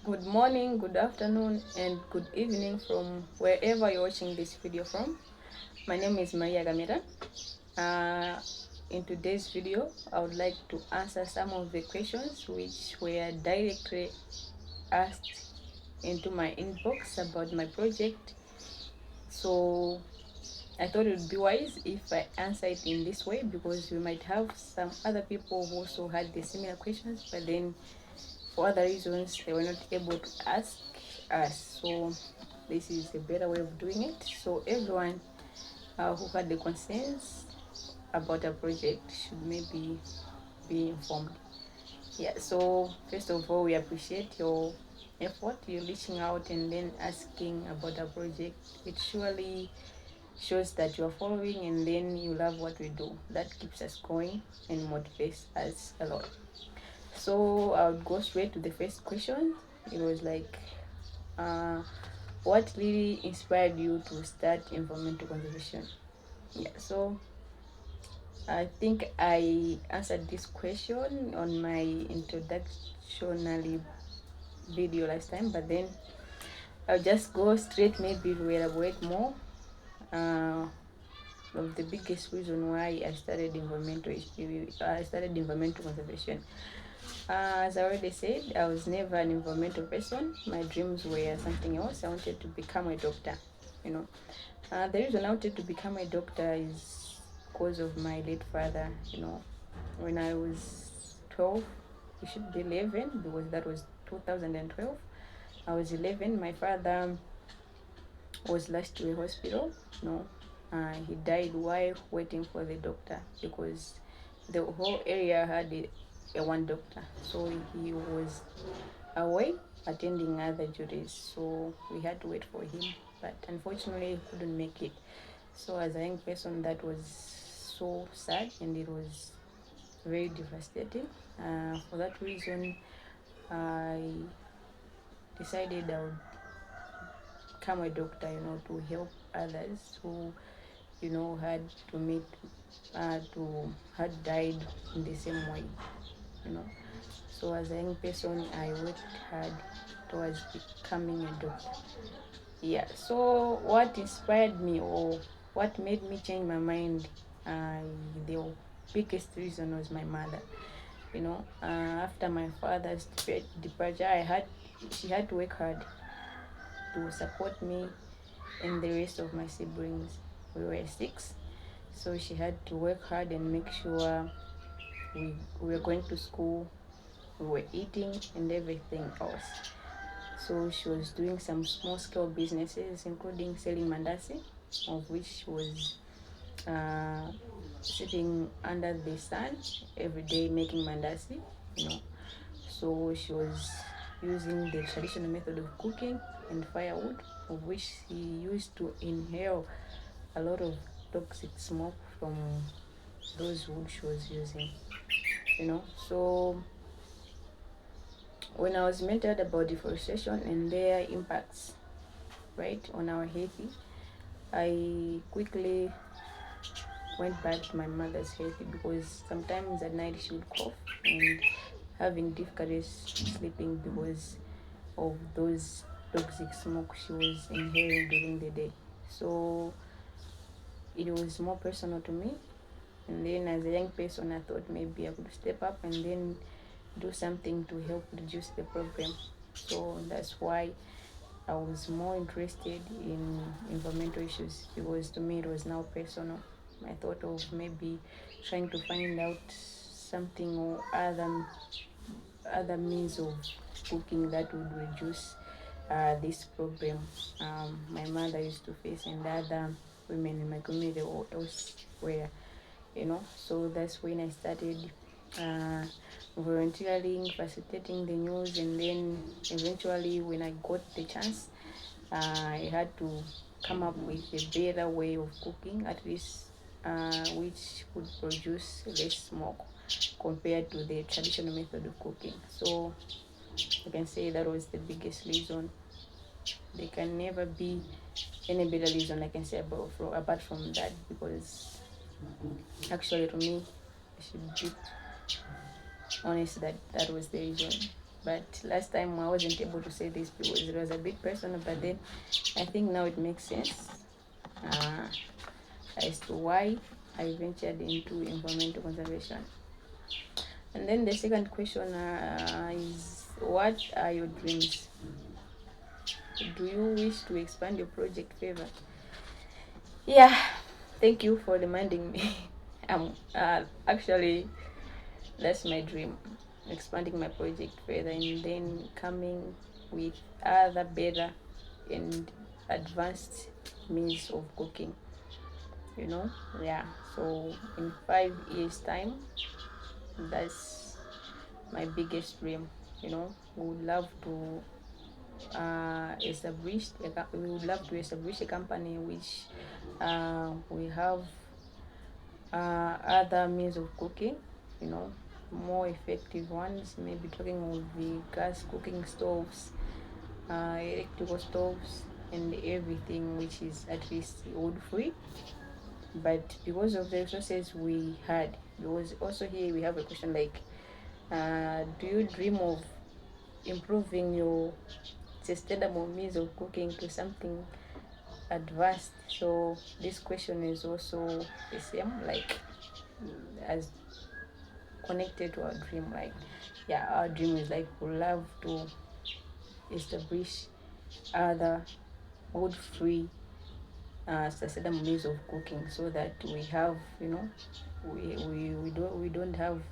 Good morning, good afternoon, and good evening from wherever you're watching this video from. My name is Maria Gamira. Uh, in today's video, I would like to answer some of the questions which were directly asked into my inbox about my project. So I thought it would be wise if I answer it in this way because we might have some other people who also had the similar questions, but then for other reasons they were not able to ask us. So this is a better way of doing it. So everyone who had the concerns about a project should maybe be informed. Yeah, so first of all, we appreciate your effort. You're reaching out and then asking about a project. It surely shows that you're following and then you love what we do. That keeps us going and motivates us a lot. So I'll go straight to the first question. It was like, uh, what really inspired you to start environmental conservation? Yeah, so I think I answered this question on my introductory video last time, but then I'll just go straight, maybe to elaborate more. Uh, of the biggest reason why I started environmental conservation. As I already said, I was never an environmental person. My dreams were something else. I wanted to become a doctor. You know, the reason I wanted to become a doctor is because of my late father. When I was 12, it should be 11 because that was 2012. I was 11. My father was last to a hospital. He died while waiting for the doctor because the whole area had a one doctor. So he was away attending other duties. So we had to wait for him. But unfortunately, he couldn't make it. So as a young person, that was so sad and it was very devastating. For that reason, I decided I would become a doctor, to help others who, had to meet, to had died in the same way, you know. So as a young person, I worked hard towards becoming a doctor. Yeah. So what inspired me or what made me change my mind? The biggest reason was my mother. After my father's departure, she had to work hard to support me and the rest of my siblings. We were six, so she had to work hard and make sure we were going to school, we were eating, and everything else. So she was doing some small scale businesses, including selling mandasi, of which was uh, sitting under the sun every day making mandasi. You know, so she was using the traditional method of cooking and firewood, of which she used to inhale a lot of toxic smoke from those wood she was using. So when I was mentored about deforestation and their impacts, right, on our health, I quickly went back to my mother's health because sometimes at night she would cough and having difficulties sleeping because of those toxic smoke she was inhaling during the day. So it was more personal to me. And then as a young person, I thought maybe I could step up and then do something to help reduce the problem. So that's why I was more interested in environmental issues because to me it was now personal. I thought of maybe trying to find out something or other means of cooking that would reduce this problem my mother used to face and other women in my community or elsewhere. So that's when I started uh, volunteering, facilitating the news, and then eventually when I got the chance, I had to come up with a better way of cooking, at least which could produce less smoke compared to the traditional method of cooking. So I can say that was the biggest reason. There can never be any better reason I can say apart from that, because actually to me, I should be honest that that was the reason. but last time I wasn't able to say this because it was a bit personal, but then I think now it makes sense as to why I ventured into environmental conservation. And then the second question is, what are your dreams? Do you wish to expand your project further? Yeah, thank you for reminding me. Actually, that's my dream, expanding my project further and then coming with other better and advanced means of cooking, you know. Yeah, so in 5 years time, that's my biggest dream, you know. We would love to we would love to establish a company which we have other means of cooking, you know, more effective ones, maybe talking of the gas cooking stoves, electrical stoves, and everything which is at least wood free. But because of the resources we had, because also here we have a question like, do you dream of improving your sustainable means of cooking to something advanced? So this question is also the same, like as connected to our dream. Like, yeah, our dream is like we love to establish other wood free sustainable means of cooking, so that we have, you know, we don't have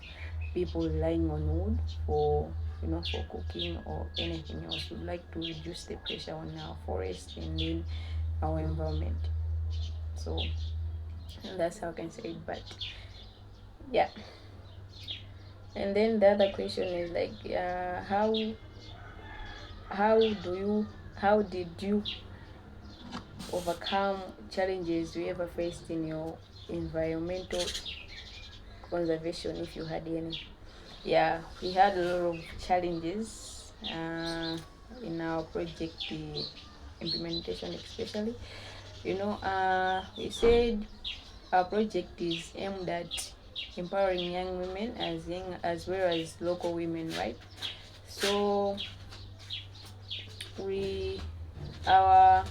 people relying on wood for, you know, for cooking or anything else. We'd like to reduce the pressure on our forest and in our environment. So that's how I can say it. But yeah, and then the other question is like, how do you how did you overcome challenges you ever faced in your environmental conservation, if you had any? Yeah, we had a lot of challenges in our project implementation, especially, you know. We said our project is aimed at empowering young women as well as local women, right? So our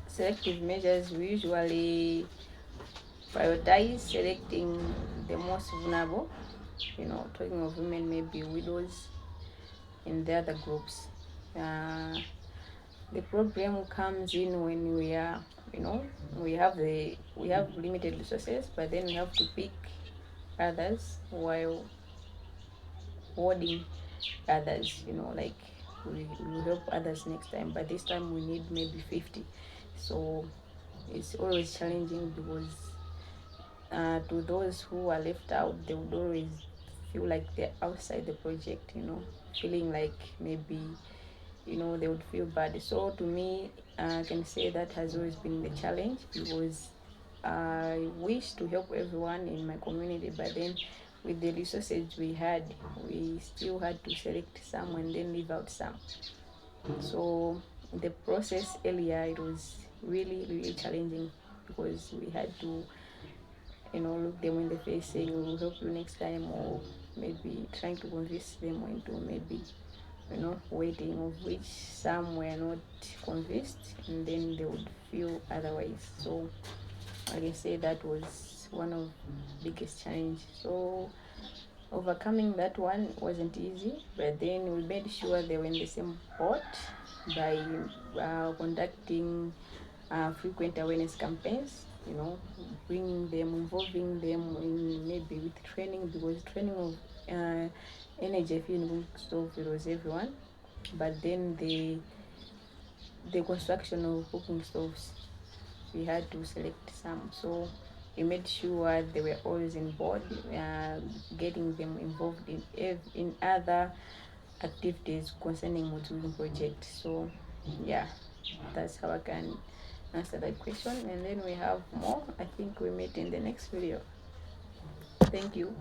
selective measures, we usually prioritize selecting the most vulnerable, you know, talking of women, maybe widows and the other groups. The program comes in when we are, you know, we have limited resources, but then we have to pick others while holding others, you know, like we will help others next time, but this time we need maybe 50. So it's always challenging because to those who are left out, they would always feel like they're outside the project, you know, feeling like maybe, you know, they would feel bad. So to me, I can say that has always been the challenge, because I wish to help everyone in my community, but then with the resources we had, we still had to select some and then leave out some. So the process earlier, it was really, really challenging, because we had to, you know, look them in the face saying we will help you next time, or maybe trying to convince them into maybe, you know, waiting, of which some were not convinced, and then they would feel otherwise. So I can say that was one of the biggest challenge. So overcoming that one wasn't easy, but then we made sure they were in the same boat by conducting frequent awareness campaigns, you know, bringing them, involving them in maybe with training, because training of energy efficient stove, it was everyone, but then the construction of cooking stoves, we had to select some. So we made sure they were always in board, getting them involved in other activities concerning Motuling project. So yeah, that's how I can answer that question. And then we have more. I think we meet in the next video. Thank you.